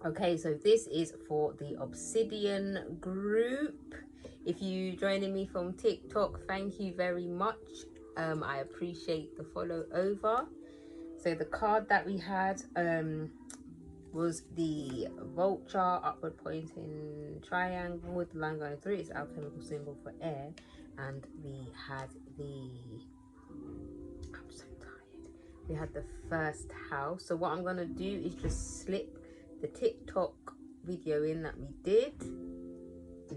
Okay, so this is for the Obsidian group. If you joining me from TikTok, thank you very much. I appreciate the follow over. So the card that we had was the vulture, upward pointing triangle with the line going through. It's our chemical symbol for air. And we had I'm so tired. We had the first house. So what I'm going to do is just slip the TikTok video in that we did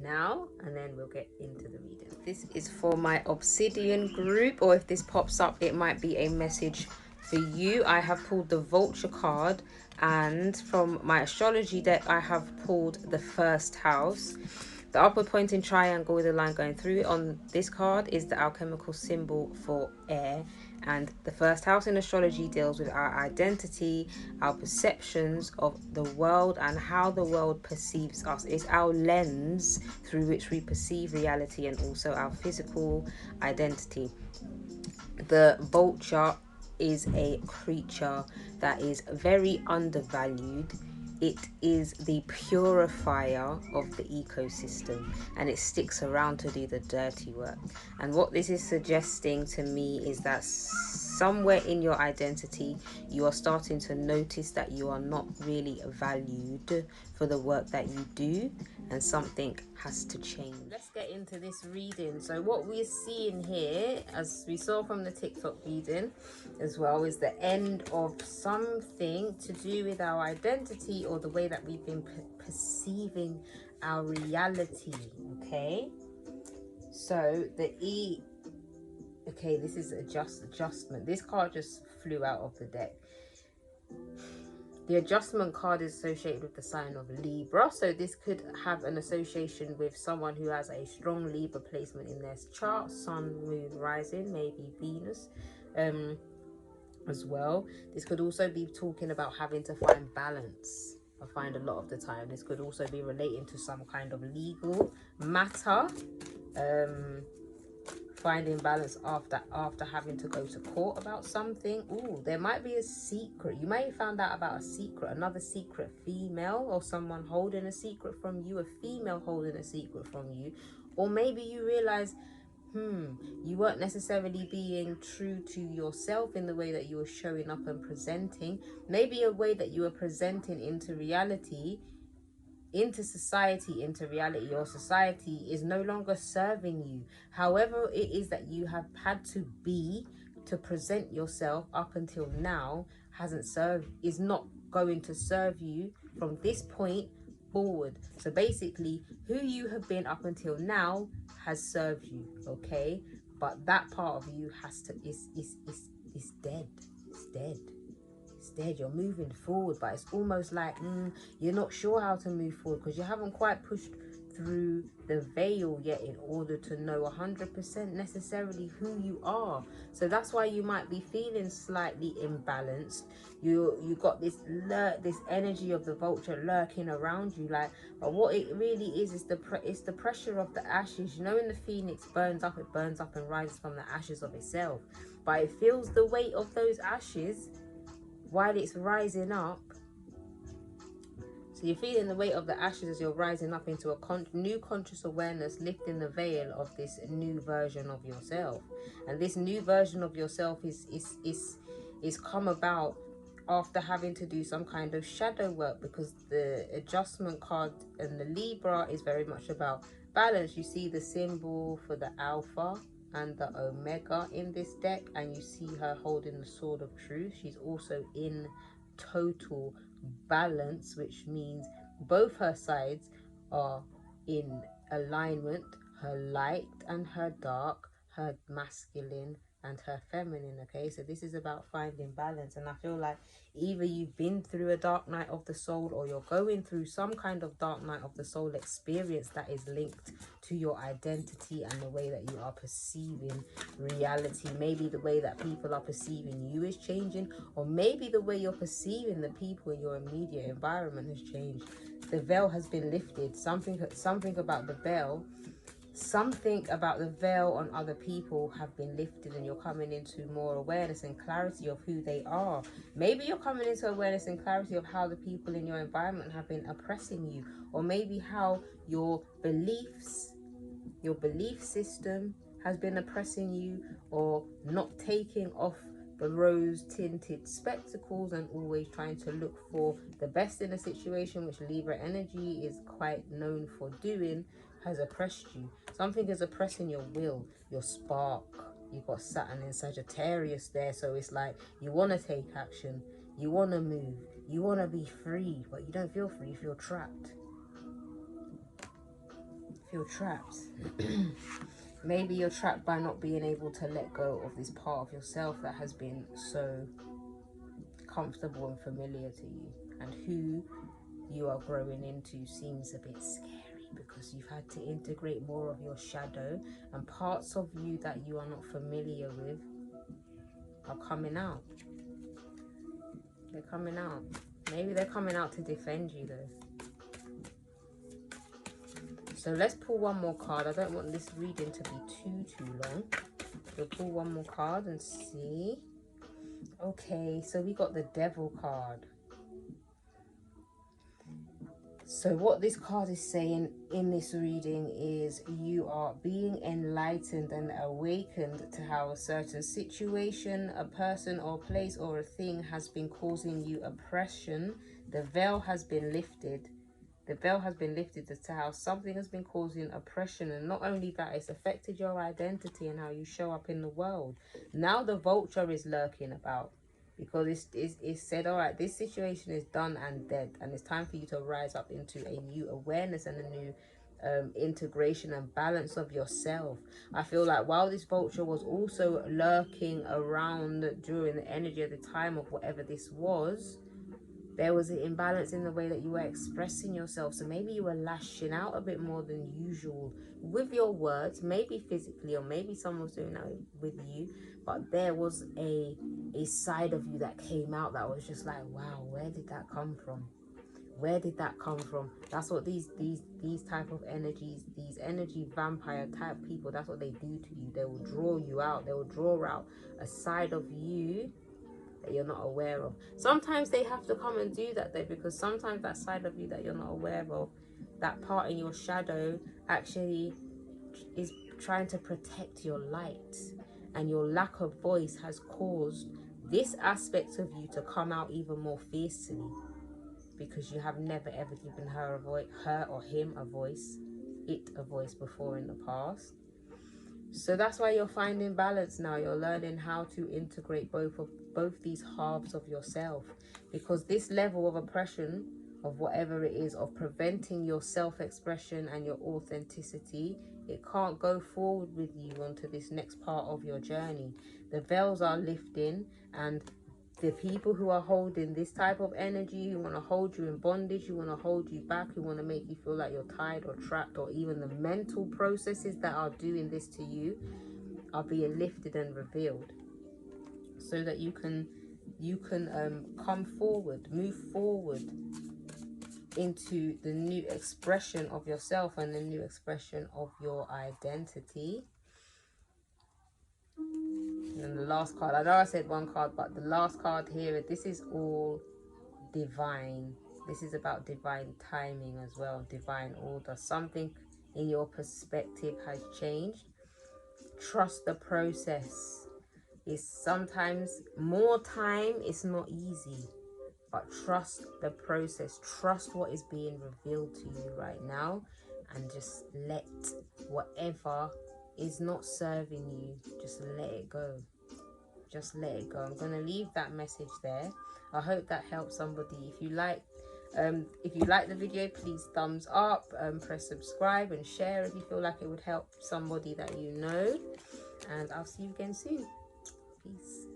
now, and then we'll get into the reading. This is for my Obsidian group, or if this pops up, it might be a message for you. I have pulled the vulture card, and from my astrology deck I have pulled the first house. The upward pointing triangle with a line going through it on this card is the alchemical symbol for air. And the first house in astrology deals with our identity, our perceptions of the world, and how the world perceives us. It's our lens through which we perceive reality, and also our physical identity. The vulture is a creature that is very undervalued. It is the purifier of the ecosystem, and it sticks around to do the dirty work. And what this is suggesting to me is that somewhere in your identity you are starting to notice that you are not really valued for the work that you do, and something has to change. Let's get into this reading. So what we're seeing here, as we saw from the TikTok reading as well, is the end of something to do with our identity, or the way that we've been perceiving our reality. Okay, so okay, this is adjustment. This card just flew out of the deck. The adjustment card is associated with the sign of Libra, so this could have an association with someone who has a strong Libra placement in their chart, sun, moon, rising, maybe Venus as well. This could also be talking about having to find balance. I find a lot of the time this could also be relating to some kind of legal matter, finding balance after having to go to court about something. Ooh, there might be a secret. You may have found out about a secret, another secret female, or someone holding a secret from you, a female holding a secret from you. Or maybe you realize you weren't necessarily being true to yourself in the way that you were showing up and presenting. Maybe a way that you were presenting into reality, into society, into reality, your society is no longer serving you. However it is that you have had to be to present yourself up until now is not going to serve you from this point forward. So basically, who you have been up until now has served you, okay? But that part of you is dead. It's dead. Instead, you're moving forward, but it's almost like you're not sure how to move forward because you haven't quite pushed through the veil yet in order to know 100% necessarily who you are. So that's why you might be feeling slightly imbalanced. You got this energy of the vulture lurking around you, like, but what it really is the pressure of the ashes. You know, when the phoenix burns up, it burns up and rises from the ashes of itself, but it feels the weight of those ashes while it's rising up. So you're feeling the weight of the ashes as you're rising up into a new conscious awareness, lifting the veil of this new version of yourself. And this new version of yourself is come about after having to do some kind of shadow work, because the adjustment card and the Libra is very much about balance. You see the symbol for the Alpha and the Omega in this deck, and you see her holding the sword of truth. She's also in total balance, which means both her sides are in alignment, her light and her dark, her masculine and her feminine. Okay, so this is about finding balance, and I feel like either you've been through a dark night of the soul, or you're going through some kind of dark night of the soul experience that is linked to your identity and the way that you are perceiving reality. Maybe the way that people are perceiving you is changing, or maybe the way you're perceiving the people in your immediate environment has changed. The veil has been lifted. Something about the veil something about the veil on other people have been lifted, and you're coming into more awareness and clarity of who they are. Maybe you're coming into awareness and clarity of how the people in your environment have been oppressing you, or maybe how your beliefs, your belief system has been oppressing you, or not taking off the rose-tinted spectacles and always trying to look for the best in a situation, which Libra energy is quite known for doing, has oppressed you. Something is oppressing your will, your spark. You've got Saturn in Sagittarius there, so it's like you want to take action, you want to move, you want to be free, but you don't feel free, you feel trapped. Feel trapped. Maybe you're trapped by not being able to let go of this part of yourself that has been so comfortable and familiar to you, and who you are growing into seems a bit scary because you've had to integrate more of your shadow, and parts of you that you are not familiar with are coming out. They're coming out. Maybe they're coming out to defend you though. So let's pull one more card. I don't want this reading to be too long. We'll pull one more card and see. Okay, so we got the Devil card. So what this card is saying in this reading is you are being enlightened and awakened to how a certain situation, a person or place or a thing has been causing you oppression. The veil has been lifted. The veil has been lifted as to how something has been causing oppression, and not only that, it's affected your identity and how you show up in the world. Now the vulture is lurking about, because it's said, all right, this situation is done and dead, and it's time for you to rise up into a new awareness and a new integration and balance of yourself. I feel like while this vulture was also lurking around during the energy of the time of whatever this was, there was an imbalance in the way that you were expressing yourself. So maybe you were lashing out a bit more than usual with your words, maybe physically, or maybe someone was doing that with you, but there was a side of you that came out that was just like, wow, where did that come from? Where did that come from? That's what these type of energies, these energy vampire type people, that's what they do to you. They will draw you out. They will draw out a side of you that you're not aware of. Sometimes they have to come and do that though, because sometimes that side of you that you're not aware of, that part in your shadow, actually is trying to protect your light, and your lack of voice has caused this aspect of you to come out even more fiercely, because you have never ever given her a voice, her or him a voice, it a voice before in the past. So that's why you're finding balance now. You're learning how to integrate both these halves of yourself, because this level of oppression of whatever it is, of preventing your self-expression and your authenticity, it can't go forward with you onto this next part of your journey. The veils are lifting, and the people who are holding this type of energy, who want to hold you in bondage, who want to hold you back, who want to make you feel like you're tied or trapped, or even the mental processes that are doing this to you, are being lifted and revealed, so that you can come forward, move forward into the new expression of yourself and the new expression of your identity. And the last card, I know I said one card, but the last card here, this is all divine. This is about divine timing as well, divine order. Something in your perspective has changed. Trust the process. It's sometimes more time, it's not easy, but trust the process. Trust what is being revealed to you right now, and just let whatever is not serving you, just let it go. Just let it go. I'm going to leave that message there. I hope that helps somebody. If you like the video, please thumbs up, press subscribe and share if you feel like it would help somebody that you know. And I'll see you again soon. Peace.